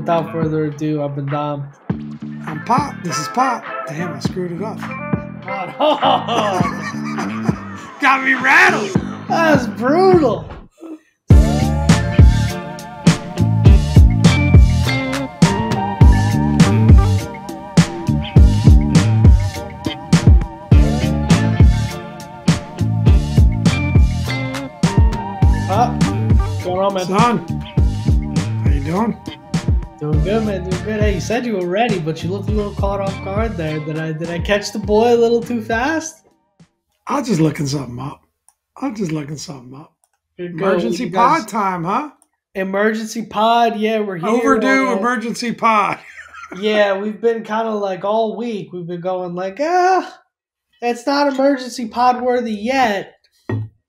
without further ado, I've been Dom. I'm Pop. This is Pop. Damn, I screwed it up. Got me rattled. That's brutal. What's going on, man? Son, how you doing? Doing good, man. Doing good. Hey, you said you were ready, but you looked a little caught off guard there. Did I catch the boy a little too fast? I was just looking something up. Good go. Emergency You guys- pod time, huh? Emergency pod. Yeah, we're here. Overdue on a- emergency pod. Yeah, we've been kind of like all week. We've been going like, it's not emergency pod worthy yet.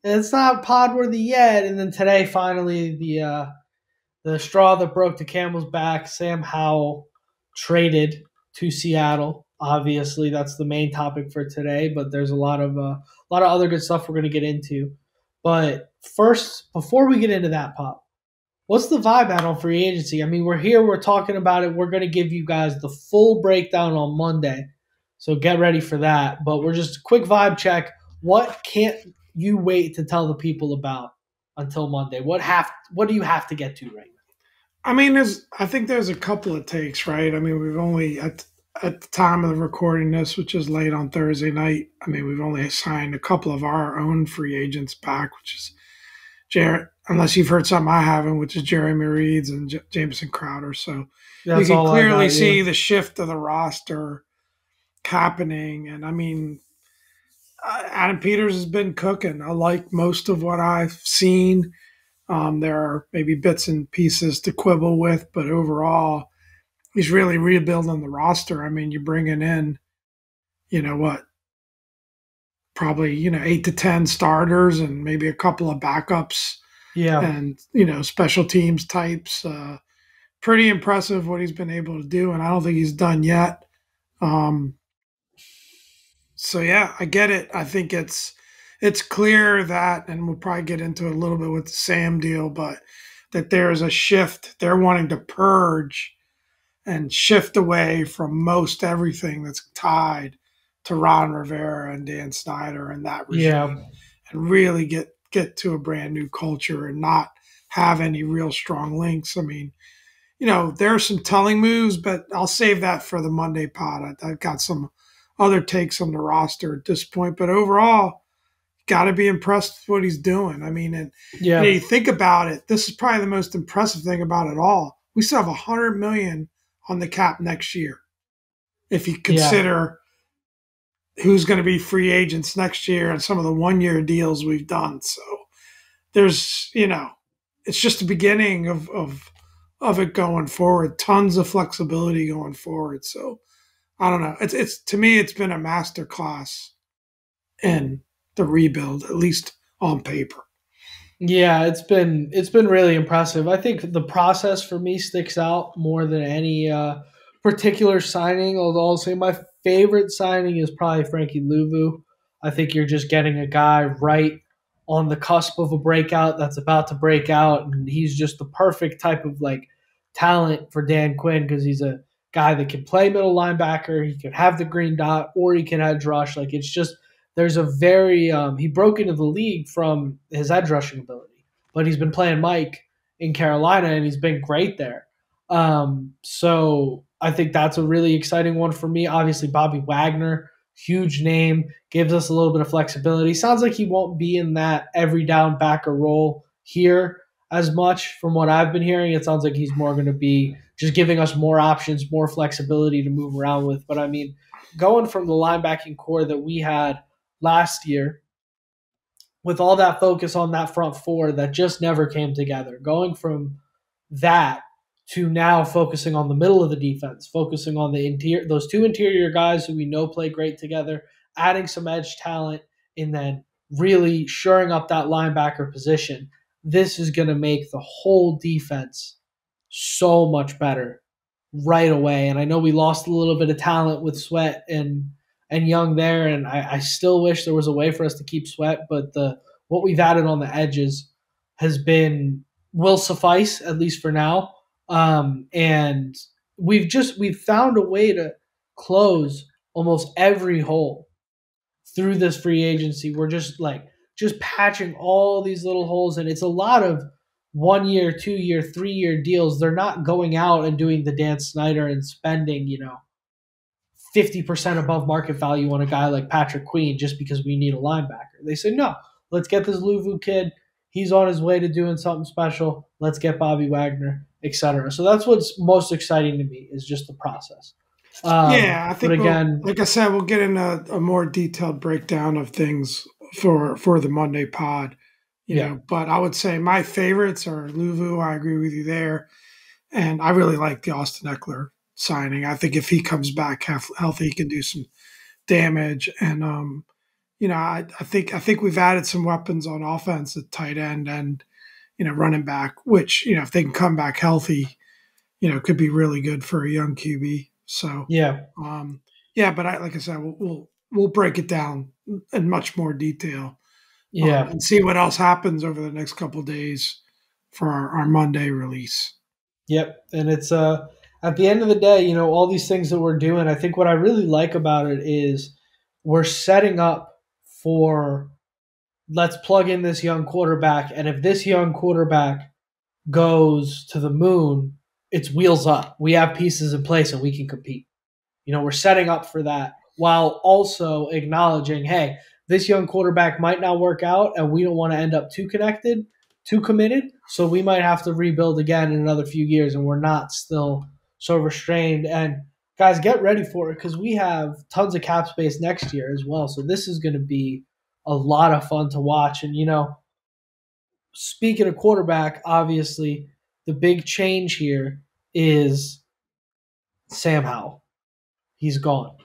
It's not pod worthy yet. And then today, finally, the straw that broke the camel's back. Sam Howell traded to Seattle. Obviously, that's the main topic for today. But there's a lot of other good stuff we're going to get into. But first, before we get into that, Pop, what's the vibe out on free agency? I mean, we're here. We're talking about it. We're going to give you guys the full breakdown on Monday. So get ready for that. But we're just a quick vibe check. What can't you wait to tell the people about until Monday? What do you have to get to right now? I mean, I think there's a couple of takes, right? I mean, we've only at the time of the recording this, which is late on Thursday night. I mean, we've only signed a couple of our own free agents back, which is Jarrett, unless you've heard something I haven't, which is Jeremy Reeds and Jameson Crowder. So That's you can all I clearly got, see yeah. the shift of the roster happening. And I mean, Adam Peters has been cooking. I like most of what I've seen. There are maybe bits and pieces to quibble with, but overall, he's really rebuilding the roster. I mean, you're bringing in, probably 8 to 10 starters and maybe a couple of backups. Yeah. And special teams types. Pretty impressive what he's been able to do, and I don't think he's done yet. So yeah, I get it. I think it's clear that, and we'll probably get into it a little bit with the Sam deal, but that there is a shift. They're wanting to purge and shift away from most everything that's tied to Ron Rivera and Dan Snyder and that regime, Yeah. and really get to a brand new culture and not have any real strong links. I mean, there are some telling moves, but I'll save that for the Monday pod. I've got some other takes on the roster at this point, but overall, got to be impressed with what he's doing. I mean, and you think about it, this is probably the most impressive thing about it all. We still have $100 million on the cap next year, if you consider who's going to be free agents next year and some of the one-year deals we've done. So there's, it's just the beginning of it going forward. Tons of flexibility going forward. So I don't know. It's to me, it's been a masterclass in the rebuild, at least on paper. Yeah, it's been really impressive. I think the process for me sticks out more than any particular signing, although I'll say my favorite signing is probably Frankie Louvu. I think you're just getting a guy right on the cusp of a breakout that's about to break out, and he's just the perfect type of talent for Dan Quinn because he's a guy that can play middle linebacker, he can have the green dot, or he can edge rush. It's just there's a very he broke into the league from his edge rushing ability, but he's been playing Mike in Carolina and he's been great there. So I think that's a really exciting one for me. Obviously, Bobby Wagner, huge name, gives us a little bit of flexibility. Sounds like he won't be in that every down backer role here as much from what I've been hearing. It sounds like he's more going to be just giving us more options, more flexibility to move around with. But I mean, going from the linebacking core that we had last year with all that focus on that front four that just never came together, going from that to now focusing on the middle of the defense, focusing on the interior, those two interior guys who we know play great together, adding some edge talent, and then really shoring up that linebacker position. This is going to make the whole defense so much better right away. And I know we lost a little bit of talent with Sweat and Young there, and I still wish there was a way for us to keep Sweat, but what we've added on the edges will suffice, at least for now. And we've found a way to close almost every hole through this free agency. We're just patching all these little holes, and it's a lot of 1 year, 2 year, 3 year deals. They're not going out and doing the Dan Snyder and spending 50% above market value on a guy like Patrick Queen just because we need a linebacker. They said, no, let's get this Luvu kid. He's on his way to doing something special. Let's get Bobby Wagner, etc. So that's what's most exciting to me is just the process. Yeah, I But think again, like I said, we'll get in a more detailed breakdown of things for the Monday pod, yeah, But I would say my favorites are Luvu. I agree with you there, and I really like the Austin Eckler signing. I think if he comes back healthy, he can do some damage. And I think we've added some weapons on offense at tight end and running back, which if they can come back healthy, could be really good for a young QB. So, yeah, um, yeah, but like I said, we'll break it down in much more detail yeah. and see what else happens over the next couple of days for our Monday release. Yep. And it's at the end of the day, all these things that we're doing, I think what I really like about it is we're setting up for let's plug in this young quarterback, and if this young quarterback goes to the moon, it's wheels up. We have pieces in place and we can compete. We're setting up for that while also acknowledging, hey, this young quarterback might not work out and we don't want to end up too connected, too committed. So we might have to rebuild again in another few years and we're not still so restrained. And guys, get ready for it because we have tons of cap space next year as well. So this is going to be a lot of fun to watch. And, speaking of quarterback, obviously the big change here is Sam Howell. He's gone.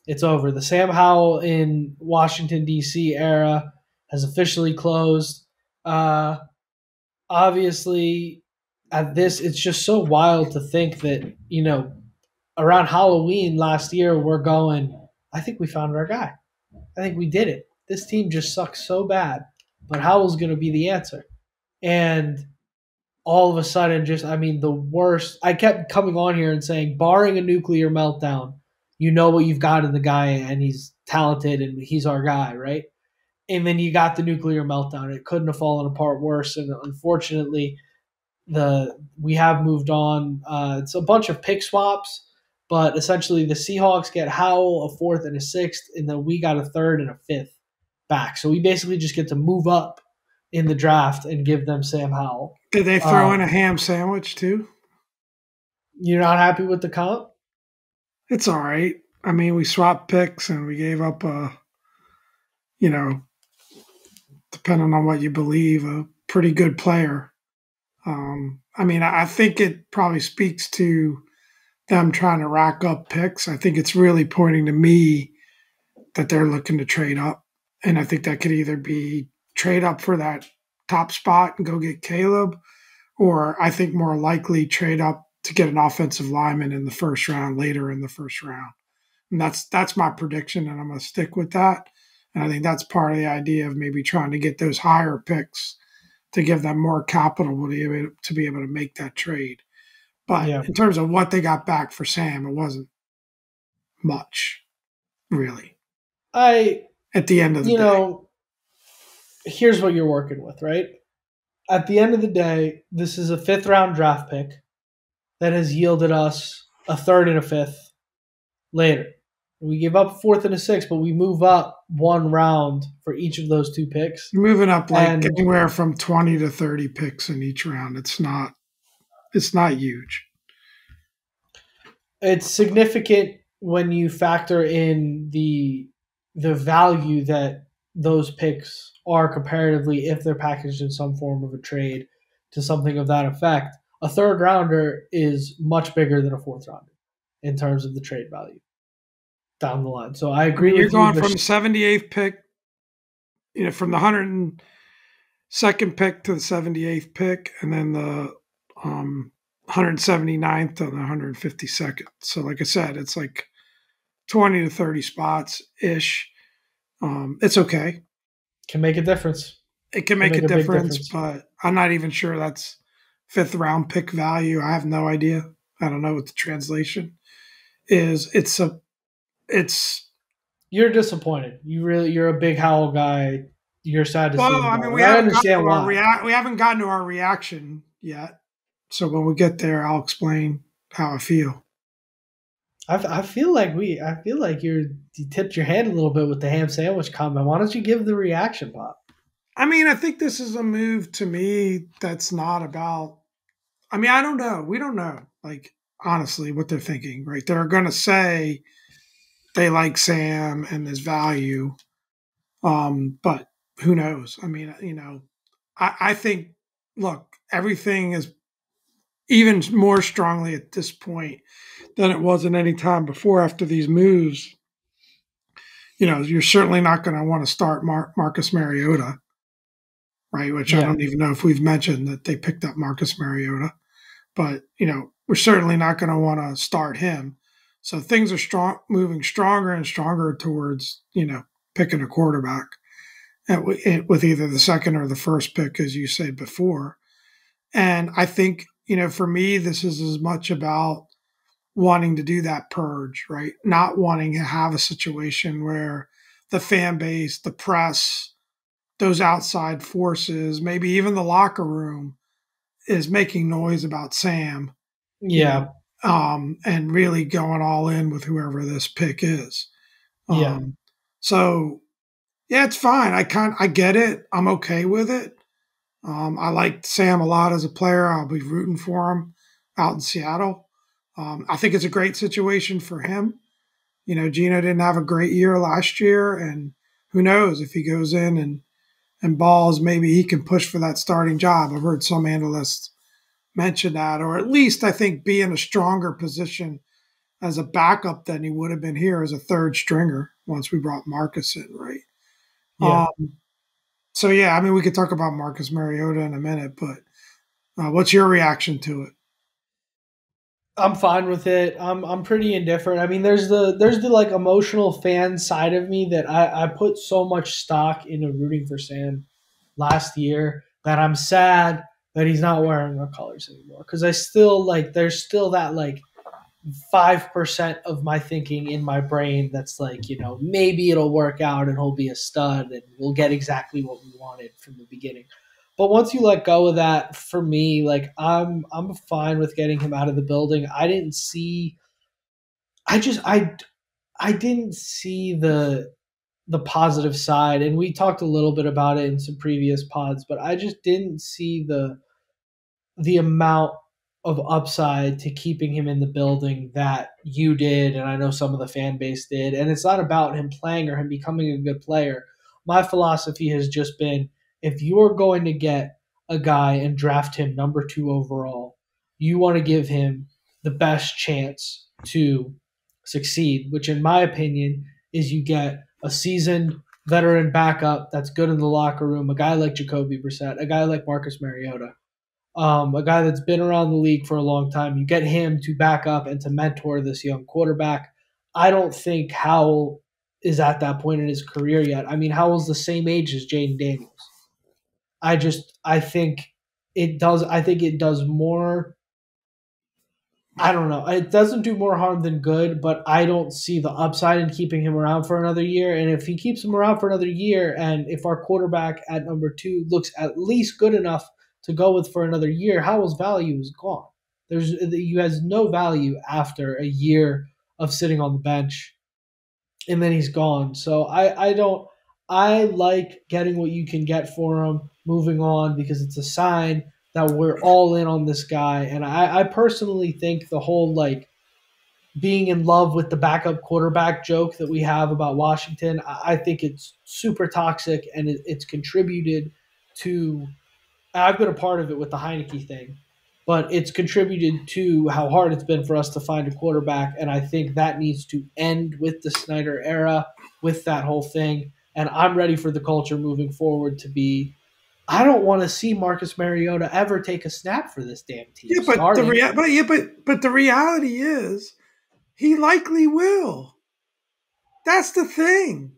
It's over. The Sam Howell in Washington, D.C. era has officially closed. Uh, Obviously, at this, it's just so wild to think that, around Halloween last year, we're going, I think we found our guy. I think we did it. This team just sucks so bad, but Howell's going to be the answer. And all of a sudden, the worst. I kept coming on here and saying, barring a nuclear meltdown, you know what you've got in the guy, and he's talented and he's our guy, right? And then you got the nuclear meltdown. It couldn't have fallen apart worse. And unfortunately, we have moved on. It's a bunch of pick swaps, but essentially the Seahawks get Howell, a fourth and a sixth, and then we got a third and a fifth back. So we basically just get to move up in the draft and give them Sam Howell. Did they throw in a ham sandwich too? You're not happy with the comp? It's all right. I mean, we swapped picks and we gave up you know, depending on what you believe, a pretty good player. I think it probably speaks to them trying to rack up picks. I think it's really pointing to me that they're looking to trade up. And I think that could either be trade up for that top spot and go get Caleb, or I think more likely trade up to get an offensive lineman in the first round, later in the first round. And that's my prediction, and I'm going to stick with that. And I think that's part of the idea of maybe trying to get those higher picks to give them more capital to be able to make that trade. But Yeah. in terms of what they got back for Sam, it wasn't much, really, I, at the end of the you day. know, here's what you're working with, right? At the end of the day, this is a fifth round draft pick that has yielded us a third and a fifth later. We give up a fourth and a sixth, but we move up one round for each of those two picks. You're moving up like And anywhere from 20 to 30 picks in each round. It's not huge. it's significant when you factor in the value that those picks are comparatively if they're packaged in some form of a trade to something of that effect. A third rounder is much bigger than a fourth rounder in terms of the trade value down the line. So I I agree mean, you're with you. going from the 78th pick, from the 102nd pick to the 78th pick, and then the 179th to the 152nd. So, like I said, it's like 20 to 30 spots ish. It's okay. Can make a difference. It can Can make a make a big difference, difference. but I'm not even sure that's fifth round pick value. I have no idea. I don't know what the translation is. It's You're disappointed. You're a big Howell guy. You're sad to see well, him I mean, go, and I understand why. we haven't gotten to our reaction yet. So when we get there, I'll explain how I feel. I feel like you tipped your hand a little bit with the ham sandwich comment. Why don't you give the reaction, Pop? I mean, I think this is a move to me that's not about. I mean, I don't know. We don't know. Like honestly, what they're thinking, right? They're going to say they like Sam and his value, but who knows? I mean, I think look, everything is even more strongly at this point than it was at any time before after these moves. You're certainly not going to want to start Marcus Mariota, right? Which I Yeah, don't even know if we've mentioned that they picked up Marcus Mariota, but we're certainly not going to want to start him. So things are moving stronger and stronger towards picking a quarterback with either the second or the first pick, as you said before. And I think for me, this is as much about wanting to do that purge, right? Not wanting to have a situation where the fan base, the press, those outside forces, maybe even the locker room is making noise about Sam, you know, yeah, and really going all in with whoever this pick is. yeah, Um, so yeah, it's fine. I get it. I'm okay with it. I like Sam a lot as a player. I'll be rooting for him out in Seattle. I think it's a great situation for him. Gino didn't have a great year last year, and who knows if he goes in and balls, maybe he can push for that starting job. I've heard some analysts mention that, or at least I think be in a stronger position as a backup than he would have been here as a third stringer once we brought Marcus in, right? yeah. So yeah, I mean, we could talk about Marcus Mariota in a minute, but what's your reaction to it? I'm fine with it. I'm pretty indifferent. I mean, there's the like emotional fan side of me that I put so much stock into rooting for Sam last year that I'm sad that he's not wearing our colors anymore. Because I still like there's still that like 5% of my thinking in my brain that's like, maybe it'll work out and he'll be a stud and we'll get exactly what we wanted from the beginning. But once you let go of that, for me, like I'm fine with getting him out of the building. I just I didn't see the positive side, and we talked a little bit about it in some previous pods, but I just didn't see the amount of upside to keeping him in the building that you did, and I know some of the fan base did. And it's not about him playing or him becoming a good player. My philosophy has just been if you're going to get a guy and draft him number 2 overall, you want to give him the best chance to succeed, which, in my opinion, is you get a seasoned veteran backup that's good in the locker room, a guy like Jacoby Brissett, a guy like Marcus Mariota, a guy that's been around the league for a long time. You get him to back up and to mentor this young quarterback. I don't think Howell is at that point in his career yet. I mean, Howell's the same age as Jaden Daniels. I think it does. I think it does more. I don't know. It doesn't do more harm than good, but I don't see the upside in keeping him around for another year. And if he keeps him around for another year, and if our quarterback at number 2 looks at least good enough to go with for another year, Howell's value is gone. He has no value after a year of sitting on the bench, and then he's gone. So I don't. I like getting what you can get for him, moving on, because it's a sign that we're all in on this guy. And I personally think the whole like being in love with the backup quarterback joke that we have about Washington, I think it's super toxic, and it's contributed to. I've been a part of it with the Heineke thing, but it's contributed to how hard it's been for us to find a quarterback, and I think that needs to end with the Snyder era, with that whole thing. And I'm ready for the culture moving forward to be. I don't want to see Marcus Mariota ever take a snap for this damn team Yeah, but starting. the reality is he likely will. That's the thing.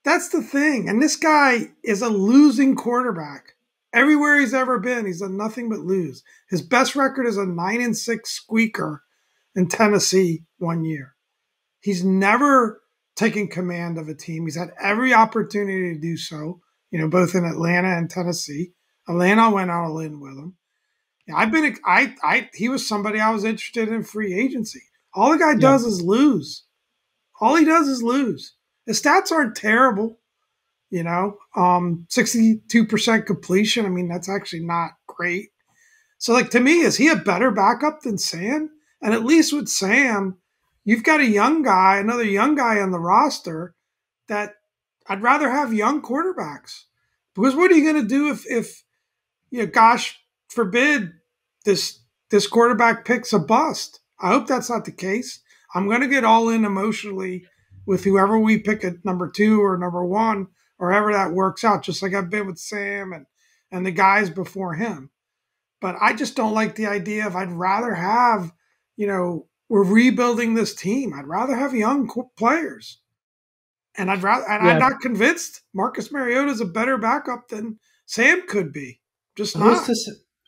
That's the thing. And this guy is a losing quarterback Everywhere he's ever been, he's done nothing but lose. His best record is a 9-6 squeaker in Tennessee one year. He's never taken command of a team. He's had every opportunity to do so, both in Atlanta and Tennessee. Atlanta went all in with him. Yeah, he was somebody I was interested in free agency. All the guy Yep. does is lose. All he does is lose. His stats aren't terrible, 62% completion. I mean, that's actually not great. So, like, to me, is he a better backup than Sam? And at least with Sam, you've got a young guy, another young guy on the roster that I'd rather have young quarterbacks. Because what are you going to do if gosh forbid, this quarterback picks a bust? I hope that's not the case. I'm going to get all in emotionally with whoever we pick at number 2 or number 1, or however that works out, just like I've been with Sam and the guys before him. But I just don't like the idea of I'd rather have, we're rebuilding this team. I'd rather have young players. And I'm Yeah. not convinced Marcus Mariota is a better backup than Sam could be. Just Who's not. to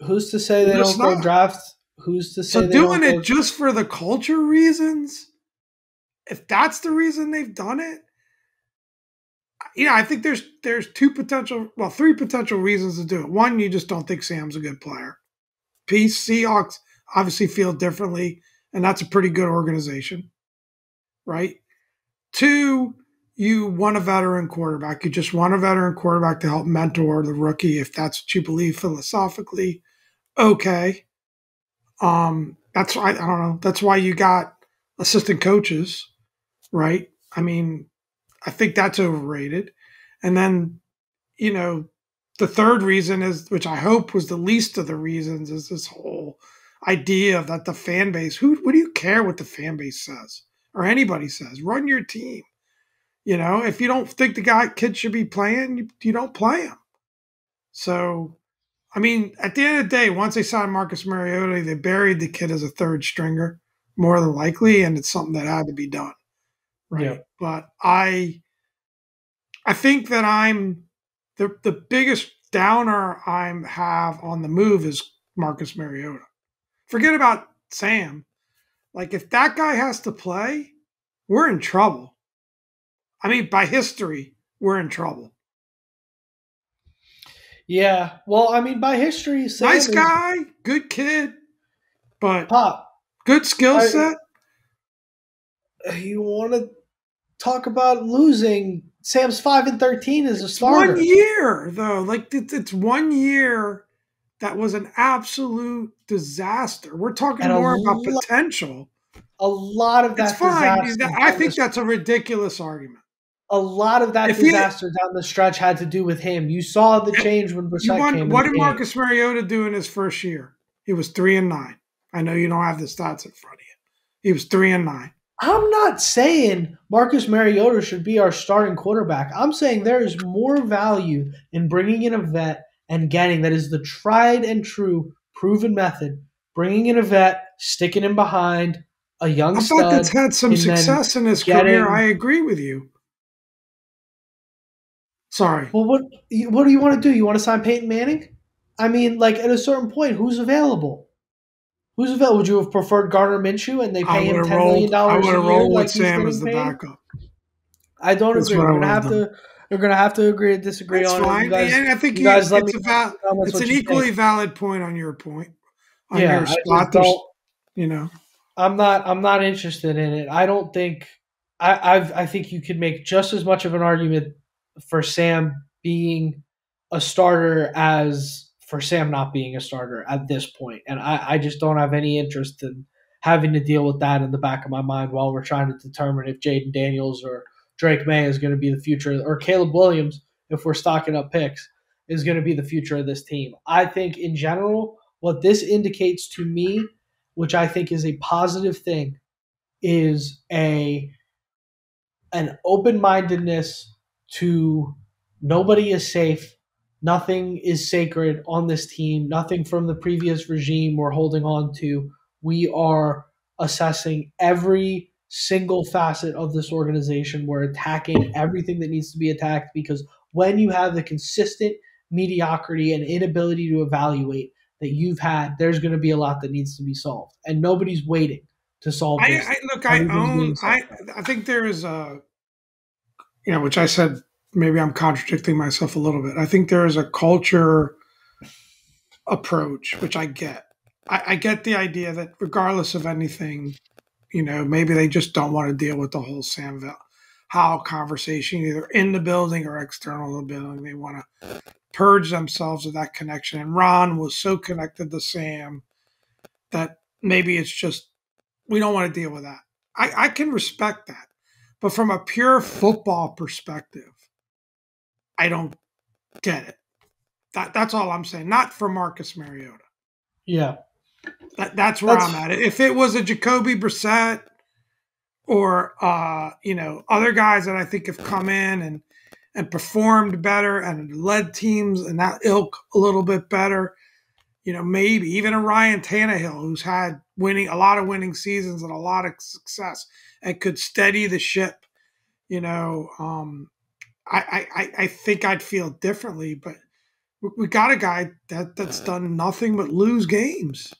who's to say they Just don't go not. draft? Who's to say So they don't doing go? it just for the culture reasons, if that's the reason they've done it, I think there's three potential reasons to do it. One, you just don't think Sam's a good player. Seahawks obviously feel differently, and that's a pretty good organization, right? 2, you want a veteran quarterback. You just want a veteran quarterback to help mentor the rookie if that's what you believe philosophically. Okay. That's why I don't know. That's why you got assistant coaches, right? I mean, I think that's overrated. And then, the third reason is, which I hope was the least of the reasons, is this whole idea that the fan base, what do you care what the fan base says or anybody says? Run your team. If you don't think the kid should be playing, you don't play him. So, I mean, at the end of the day, once they signed Marcus Mariota, they buried the kid as a third stringer, more than likely, and it's something that had to be done, Yeah. right? But I think that the biggest downer I have on the move is Marcus Mariota. Forget about Sam. Like, if that guy has to play, we're in trouble. I mean, by history, we're in trouble. Yeah. Well, I mean, by history, Sam Nice is guy, good kid, but pop. good skill set. You want to talk about losing? Sam's 5-13 as a It's 1 starter. year, though. Like, it's 1 year that was an absolute disaster. We're talking And more about potential. a lot of It's that fine. disaster I think that's a ridiculous argument. a lot of that If he disaster down the stretch had to do with him. You saw the change when you Brissett want came in what the did game. Marcus Mariota do in his first year? He was 3-9. I know you don't have the stats in front of you. He was 3-9. I'm not saying Marcus Mariota should be our starting quarterback. I'm saying there is more value in bringing in a vet and getting that is the tried and true proven method. Bringing in a vet, sticking him behind a young A vet that's stud, had some and then success in his career. I getting. agree with you. Sorry. Well, what do you want to do? You want to sign Peyton Manning? I mean, like at a certain point, who's available? Who's available? Would you have preferred Gardner Minshew and they I pay would him have $10 million rolled. I would a have year rolled like with he's Sam as getting the paid? backup. I don't That's agree. what I We're would gonna have have done. to agree to disagree That's on it. fine, and I think You guys, let me it's know in the comments it's what an you think. equally valid point on your point. On Yeah, your I spot, just don't. you know, I'm not interested in it. I don't think. I think you could make just as much of an argument for Sam being a starter as for Sam not being a starter at this point. And I just don't have any interest in having to deal with that in the back of my mind while we're trying to determine if Jaden Daniels or Drake May is going to be the future, or Caleb Williams, if we're stocking up picks, is going to be the future of this team. I think in general, what this indicates to me, which I think is a positive thing, is an open-mindedness to nobody is safe, nothing is sacred on this team, nothing from the previous regime we're holding on to. We are assessing every single facet of this organization. We're attacking everything that needs to be attacked because when you have the consistent mediocrity and inability to evaluate that you've had, there's going to be a lot that needs to be solved, and nobody's waiting to solve those I things. look, I Everything's own, being solved now. I think there is a, which I said, maybe I'm contradicting myself a little bit. I think there is a culture approach, which I get. I get the idea that regardless of anything, maybe they just don't want to deal with the whole Howell conversation, either in the building or external to the building. They want to purge themselves of that connection. And Ron was so connected to Sam that maybe it's just, we don't want to deal with that. I can respect that. But from a pure football perspective, I don't get it. That's all I'm saying. Not for Marcus Mariota. Yeah, That's where I'm that's at. If it was a Jacoby Brissett or other guys that I think have come in and performed better and led teams in that ilk a little bit better, maybe even a Ryan Tannehill who's had a lot of winning seasons and a lot of success and could steady the ship. I think I'd feel differently, but we got a guy that's done nothing but lose games.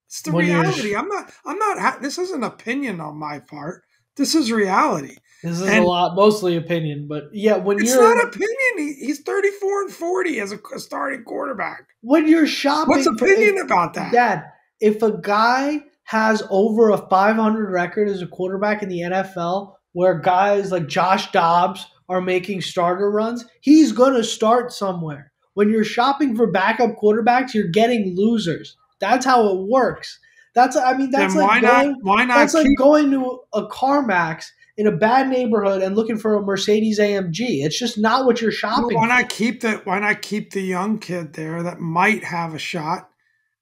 It's the when you're. reality. I'm not. This is an opinion on my part. This is reality, This is a and lot, mostly opinion, but yeah, it's not opinion. He's 34-40 as a starting quarterback. when you're What's shopping for opinion about that? Dad, if a guy has over a 500 record as a quarterback in the NFL, where guys like Josh Dobbs are making starter runs, he's going to start somewhere. When you're shopping for backup quarterbacks, you're getting losers. That's how it works. That's Then like why not? going Why that's not like keep? going to a CarMax in a bad neighborhood and looking for a Mercedes AMG. It's just not what you're shopping Why for. not keep that? Why not keep the young kid there that might have a shot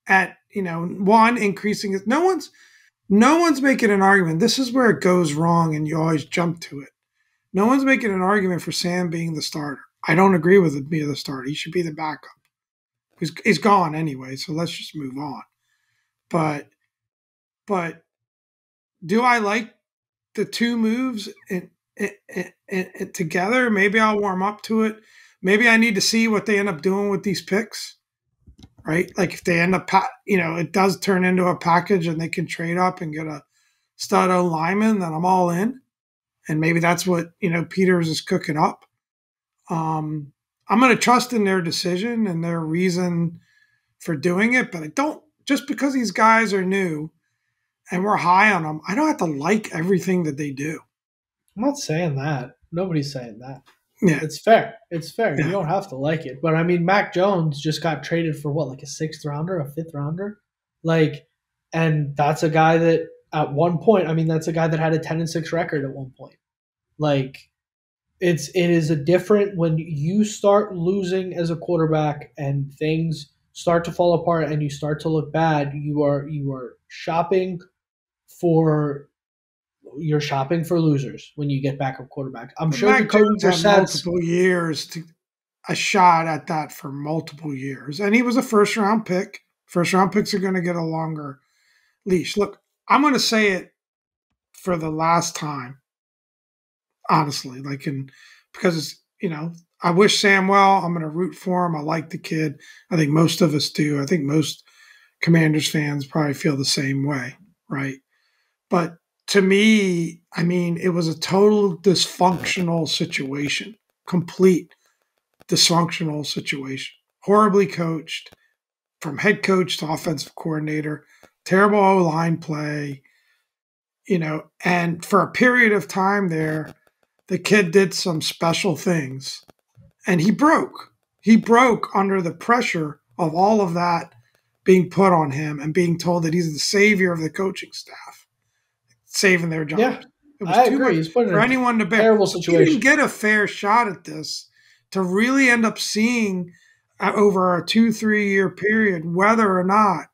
at one increasing it? No one's making an argument. This is where it goes wrong, and you always jump to it. No one's making an argument for Sam being the starter. I don't agree with it being the starter. He should be the backup. He's gone anyway, so let's just move on. But but do I like the two moves together? Maybe I'll warm up to it. Maybe I need to see what they end up doing with these picks, right? Like if they end up, it does turn into a package and they can trade up and get a stud O lineman, then I'm all in. And maybe that's what Peters is cooking up. I'm going to trust in their decision and their reason for doing it, but I don't, just because these guys are new and we're high on them, I don't have to like everything that they do. I'm not saying that. Nobody's saying that. Yeah, It's fair. It's fair. You yeah. don't have to like it. But I mean, Mac Jones just got traded for what, like a sixth rounder, a fifth rounder? Like, and that's a guy that at one point, I mean, that's a guy that had a 10-6 record at one point. Like, it is a different when you start losing as a quarterback and things start to fall apart and you start to look bad, you are shopping for you're shopping for losers when you get backup quarterbacks. I'm But sure Mac Jacoby Jones had Brissett's multiple years to a shot at that for multiple years. And he was a first round pick. First round picks are going to get a longer leash. Look, I'm going to say it for the last time, honestly, because I wish Sam well. I'm going to root for him. I like the kid. I think most of us do. I think most Commanders fans probably feel the same way, right? But to me, I mean, it was a total dysfunctional situation, complete dysfunctional situation, horribly coached from head coach to offensive coordinator, terrible O line play, and for a period of time there, the kid did some special things and he broke. He broke under the pressure of all of that being put on him and being told that he's the savior of the coaching staff, saving their yeah, jobs. It was I too agree. much He's put in for a anyone to bear. terrible So he didn't situation. get a fair shot at this to really end up seeing over a 2-3 year period whether or not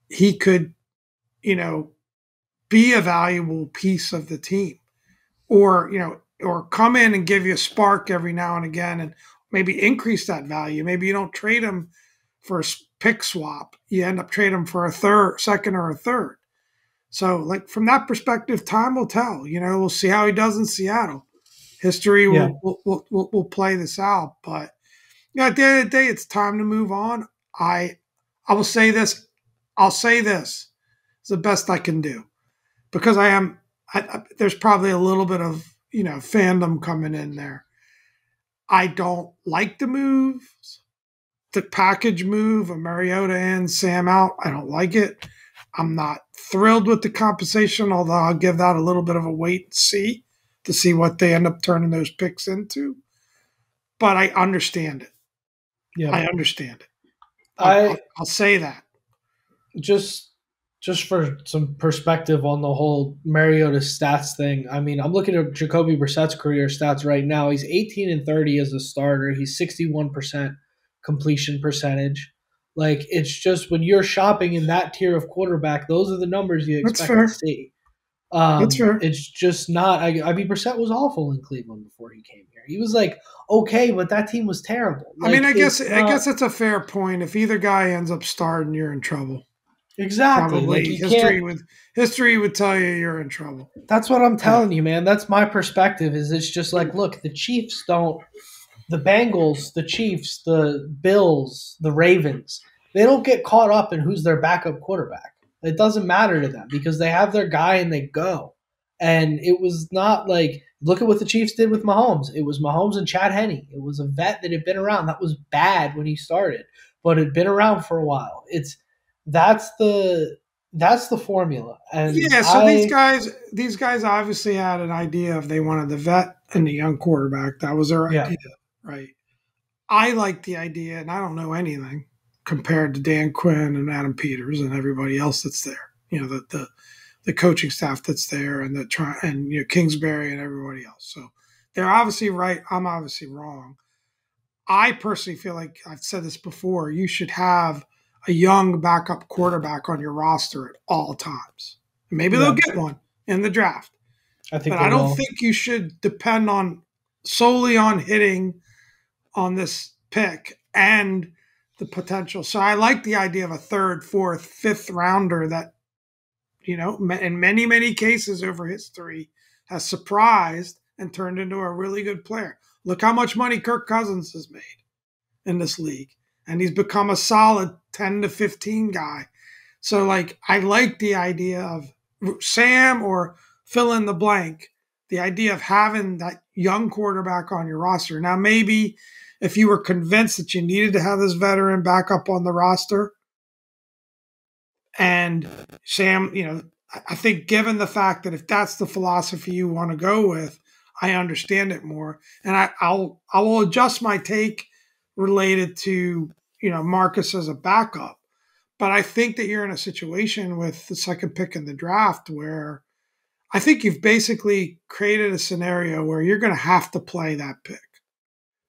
he could, you know, be a valuable piece of the team or, or come in and give you a spark every now and again and maybe increase that value. Maybe you don't trade him for a pick swap. You end up trading him for a second or a third. So, like from that perspective, time will tell. We'll see how he does in Seattle. History Yeah, will play this out, but Yeah, at the end of the day, it's time to move on. I I will say this. I'll say this. It's the best I can do because I am. There's probably a little bit of fandom coming in there. I don't like the moves, the package move of Mariota and Sam out. I don't like it. I'm not thrilled with the compensation, although I'll give that a little bit of a wait and see to see what they end up turning those picks into. But I understand it. Yeah. I understand it. I I'll say that. just just for some perspective on the whole Mariota stats thing. I mean, I'm looking at Jacoby Brissett's career stats right now. He's 18-30 as a starter. He's 61% completion percentage. Like, it's just when you're shopping in that tier of quarterback, those are the numbers you That's expect to fair. see. That's fair. It's just not. I mean, Brissett was awful in Cleveland before he came here. He was like okay, but that team was terrible. I mean, Like, it's I guess not that's a fair point. If either guy ends up starting, you're in trouble. exactly like Probably you can't. history would tell you you're in trouble. That's what I'm Yeah. telling you, man. That's my perspective. Is it's just like, look, the Chiefs don't, the Bengals, the Chiefs, the Bills, the Ravens, they don't get caught up in who's their backup quarterback. It doesn't matter to them because they have their guy and they go. And it was not like, look at what the Chiefs did with Mahomes. It was Mahomes and Chad Henne. It was a vet that had been around. That was bad when he started, but had been around for a while. That's the that's the formula. And Yeah, so these guys obviously had an idea of they wanted the vet and the young quarterback. That was their yeah, idea, right? I like the idea, and I don't know anything compared to Dan Quinn and Adam Peters and everybody else that's there. The coaching staff that's there, and Kingsbury and everybody else. So they're obviously right. I'm obviously wrong. I personally feel like I've said this before. You should have a young backup quarterback on your roster at all times. Maybe they'll yeah. get one in the draft, I think but they I don't will. think you should depend on solely on hitting on this pick and the potential. So I like the idea of a third, fourth, fifth rounder that, in many, many cases over history has surprised and turned into a really good player. Look how much money Kirk Cousins has made in this league. And he's become a solid 10 to 15 guy. So, like, I like the idea of Sam or fill in the blank, the idea of having that young quarterback on your roster. Now, maybe if you were convinced that you needed to have this veteran back up on the roster, and Sam, I think given the fact that if that's the philosophy you want to go with, I understand it more, and I will adjust my take related to Marcus as a backup. But I think that you're in a situation with the second pick in the draft where I think you've basically created a scenario where you're going to have to play that pick,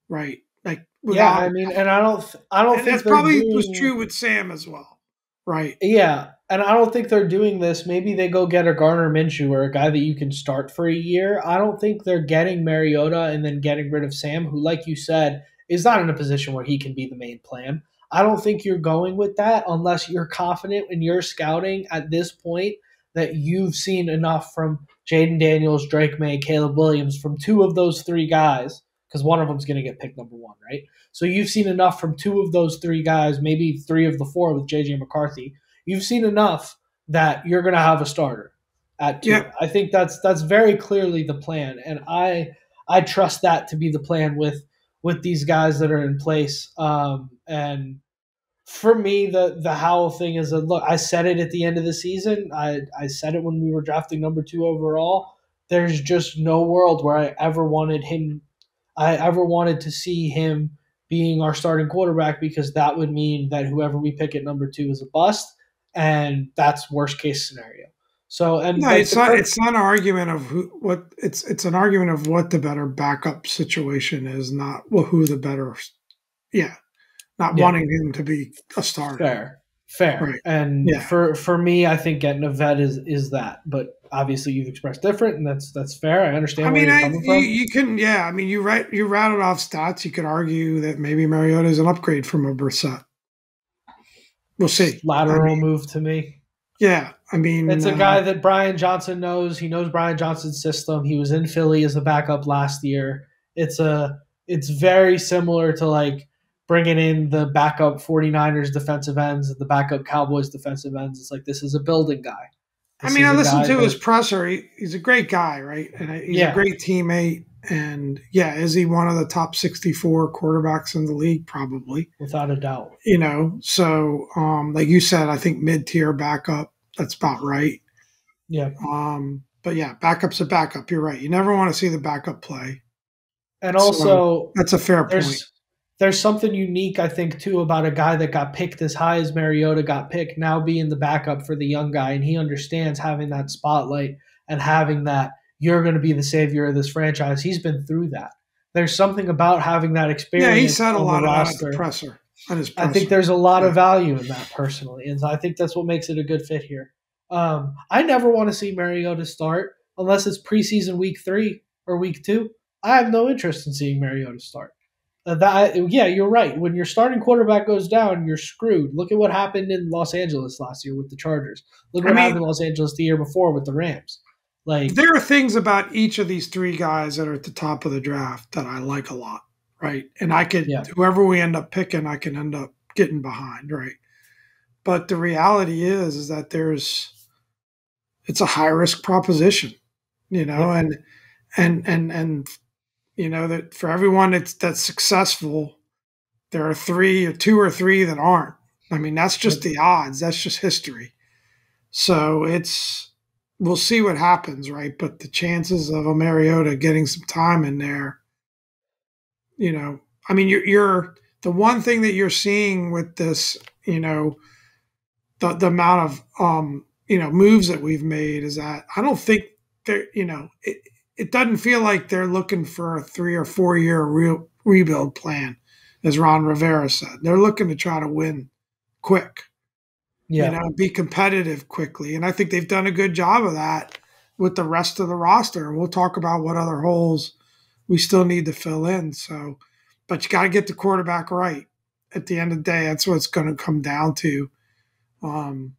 right? Like Yeah, without, I mean, and I don't and think that's they're probably was doing. true with Sam as well, right? Yeah, and I don't think they're doing this. Maybe they go get a Garner Minshew or a guy that you can start for a year. I don't think they're getting Mariota and then getting rid of Sam, who, like you said, is not in a position where he can be the main plan. I don't think you're going with that unless you're confident in your scouting at this point that you've seen enough from Jaden Daniels, Drake May, Caleb Williams, from two of those three guys, because one of them's going to get picked number one, right? So you've seen enough from two of those three guys, maybe three of the four with JJ McCarthy. You've seen enough that you're going to have a starter at two. Yeah, I think that's very clearly the plan, and I trust that to be the plan with these guys that are in place. And for me, the Howell thing is a look. I said it at the end of the season. I said it when we were drafting number two overall. There's just no world where I ever wanted him. I ever wanted to see him being our starting quarterback because that would mean that whoever we pick at number two is a bust, and that's worst case scenario. So and no, like the Kirk, it's not an argument of what it's an argument of what the better backup situation is, not who the better. Yeah, not yeah, wanting him to be a starter. fair, Right. and Yeah. for me, I think getting a vet is that, but obviously you've expressed different, and that's fair. I I understand where mean, you're coming from. you can, yeah. I mean, you rattled off stats. You could argue that maybe Mariota is an upgrade from a Brissett. We'll see. I Lateral mean, move to me. yeah. I mean, It's a guy that Brian Johnson knows. He knows Brian Johnson's system. He was in Philly as a backup last year. It's very similar to like bringing in the backup 49ers defensive ends and the backup Cowboys defensive ends. It's like, this is a building guy. I This mean, is I a listened guy to his that, presser. He's a great guy, right? And he's a yeah, great teammate. And yeah, is he one of the top 64 quarterbacks in the league? Probably. without a doubt. So like you said, I think mid-tier backup. That's about right. Yeah. But yeah, backup's a backup. You're right. You never want to see the backup play. And So also, that's a fair point. there's something unique, I think, too, about a guy that got picked as high as Mariota got picked, now being the backup for the young guy, and he understands having that spotlight and having that, you're going to be the savior of this franchise. He's been through that. There's something about having that Yeah, he experience said a on the lot of that at the roster. presser. At his I presser. think there's a lot Yeah. of value in that personally, and I think that's what makes it a good fit here. I never want to see Mariota start unless it's preseason week 3 or week 2. I have no interest in seeing Mariota start. Yeah, you're right. When your starting quarterback goes down, you're screwed. Look at what happened in Los Angeles last year with the Chargers. Look I what mean, happened in Los Angeles the year before with the Rams. Like, there are things about each of these three guys that are at the top of the draft that I like a lot, right? And yeah, whoever we end up picking, I can end up getting behind, right? But the reality is that it's a high risk proposition, yep, and that for everyone that's successful, there are two or three that aren't. I mean, that's just yep. the odds. That's just history. So we'll see what happens, right? But the chances of a Mariota getting some time in there, I mean, you're the one thing that you're seeing with this, the amount of moves that we've made is that I don't think it doesn't feel like they're looking for a 3 or 4 year rebuild plan, as Ron Rivera said. They're looking to try to win quick, Yeah. be competitive quickly, and I think they've done a good job of that with the rest of the roster. And we'll talk about what other holes we still need to fill in. So, but you got to get the quarterback right. At the end of the day, that's what it's going to come down to. And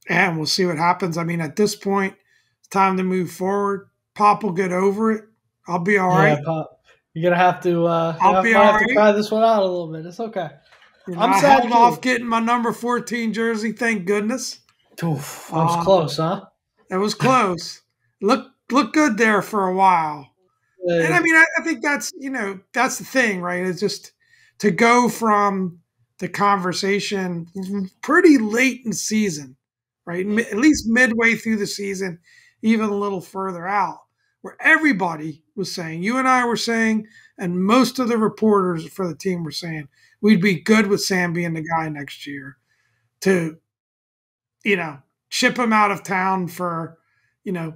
we'll see what happens. I mean, at this point, it's time to move forward. Pop will get over it. I'll be all right. Yeah, Pop. You're gonna have to. I'll be might all have to right. try this one out a little bit. It's okay. I'm I sad held too. off getting my number 14 jersey. Thank goodness. Oof, that was close, huh? It was close. Look good there for a while. And I mean, I think that's that's the thing, right? It's just to go from the conversation pretty late in season, right? At least midway through the season, even a little further out, where everybody was saying, you and I were saying, and most of the reporters for the team were saying, we'd be good with Sam being the guy next year to, ship him out of town for, a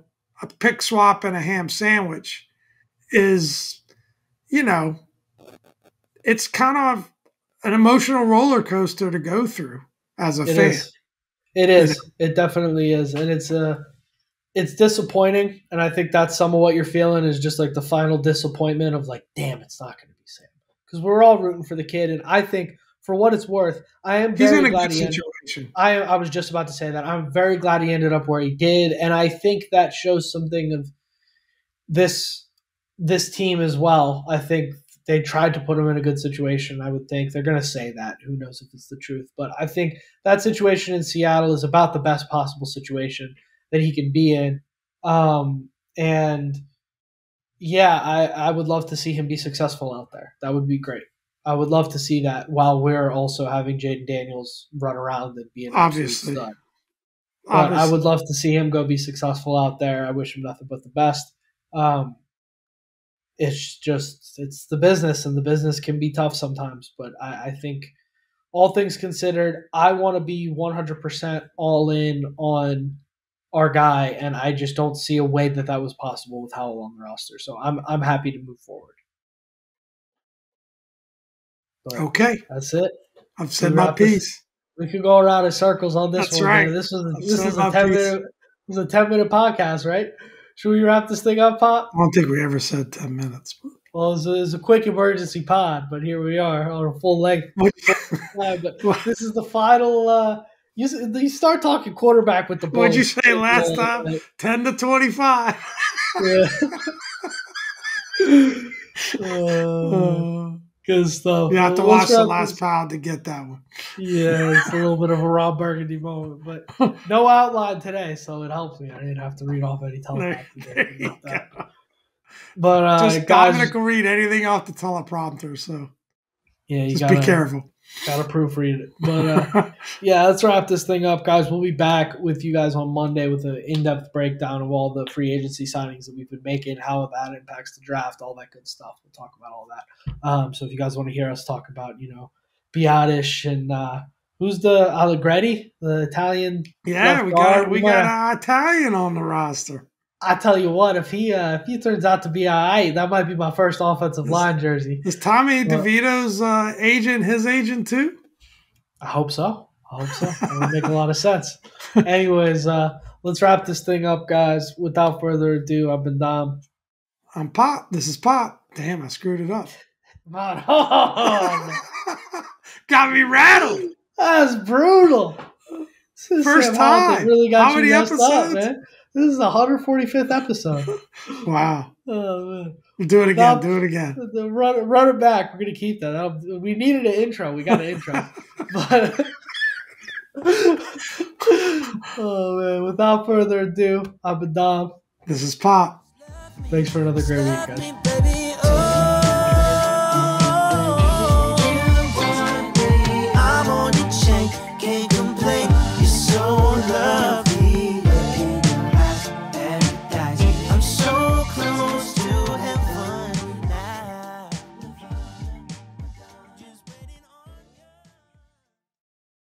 pick swap and a ham sandwich is, it's kind of an emotional roller coaster to go through as a fan. It is. It definitely is, and it's disappointing. And I think that's some of what you're feeling is just like the final disappointment of like, damn, it's not going to be Sam, because we're all rooting for the kid, and I think for what it's worth, I am very glad he ended. I was just about to say that I'm very glad he ended up where he did, and I think that shows something of this team as well. I think they tried to put him in a good situation. I would think they're going to say that. Who knows if it's the truth? But I think that situation in Seattle is about the best possible situation that he can be in. And yeah, I would love to see him be successful out there. That would be great. I would love to see that while we're also having Jaden Daniels run around and be an obviously stud. But I would love to see him go be successful out there. I wish him nothing but the best. It's the business, and the business can be tough sometimes. But I think all things considered, I want to be 100% all in on our guy, and I just don't see a way that was possible with Howell on the roster. So I'm happy to move forward. But okay, that's it. I've said my piece. We could go around in circles on this that's one. Right. Man. This was a 10-minute podcast, right? Should we wrap this thing up, Pop? I don't think we ever said 10 minutes. Well, it was a quick emergency pod, but here we are on a full length. But this is the final. You start talking quarterback with the Bulls. What'd you say last time? 10 to 25. Yeah. Good stuff. You have to Well, let's watch The wrap Last this. Pound to get that one. Yeah, it's a little bit of a Rob Burgundy moment, but no outline today, so it helps me. I didn't have to read off any there, teleprompter. There. there You you got that. go. But Just guys, Dominic will read anything off the teleprompter, so yeah, you just be gotta careful. proofread it. But yeah, let's wrap this thing up, guys. We'll be back with you guys on Monday with an in-depth breakdown of all the free agency signings that we've been making, how that impacts the draft, all that good stuff. We'll talk about all that. So if you guys want to hear us talk about, Biadish and who's the Allegretti, the Italian Yeah, left we guard, got we we might got have. an Italian on the roster. I tell you what, if he turns out to be all right, that might be my first offensive Is, line jersey. is Tommy But DeVito's agent his agent too? I hope so. That would make a lot of sense. Anyways, let's wrap this thing up, guys. Without further ado, I've been Dom. I'm Pop. This is Pop. Damn, I screwed it up. Come on. Got me rattled. That's brutal. This is First Sam Howell that time. really got How you many messed up, episodes? man. This is the 145th episode. Wow. Oh, man. Do it again. Now, Do it again. run it back. We're going to keep that. We needed an intro. We got an intro. But oh, man. Without further ado, I've been Dom. This is Pop. Thanks for another great week, guys.